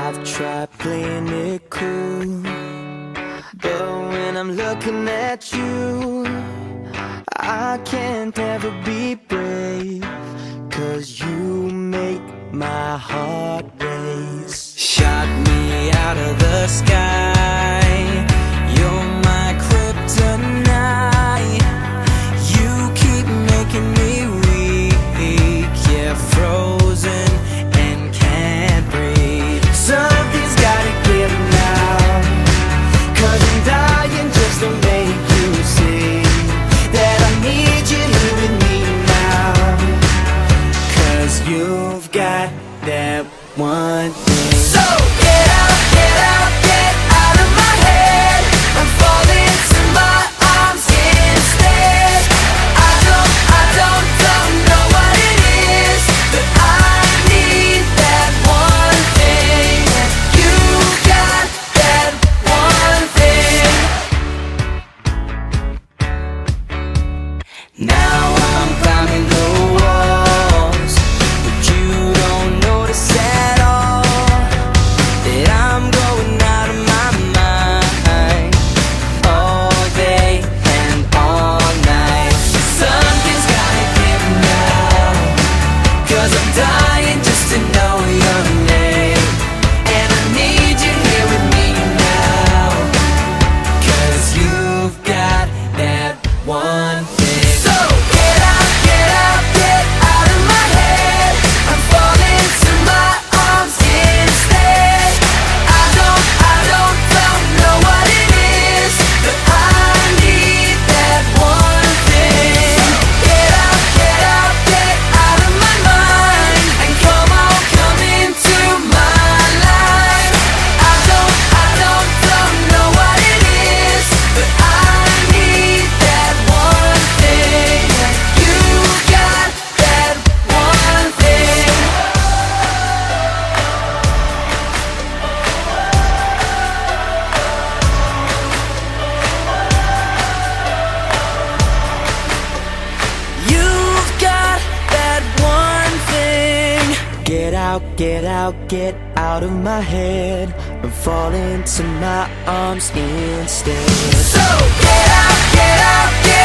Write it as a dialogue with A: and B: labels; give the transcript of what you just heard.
A: I've tried playing it cool, but when I'm looking at you, I can't ever be brave, 'cause you make my heart race. Shot me out of the sky, you're my kryptonite. You keep making me weak, yeah, frozen and can't breathe. Something's gotta give now, 'cause I'm dying just to make you see that I need you here with me now. 'Cause you've got that one thing. So get out, get out, get out of my head. I'm falling to my arms instead. I don't know what it is, but I need that one thing. You've got that one thing. Now I'm climbing the walls, but you don't notice at all that I'm going out of my mind all day and all night. Something's gotta give now, 'cause I'm dying just to know your name. And I need you here with me now, 'cause you've got that one thing. So get out, get out, get out of my head. I'm falling to my arms instead. I don't know what it is, but I need that one thing. Get out, get out, get out of my mind, and come on, come into my life. I don't know what it is, but I need that one thing. You got that one thing. You've got that one thing. Get out, get out of my head. I'm falling to my arms instead. So get out, get out, get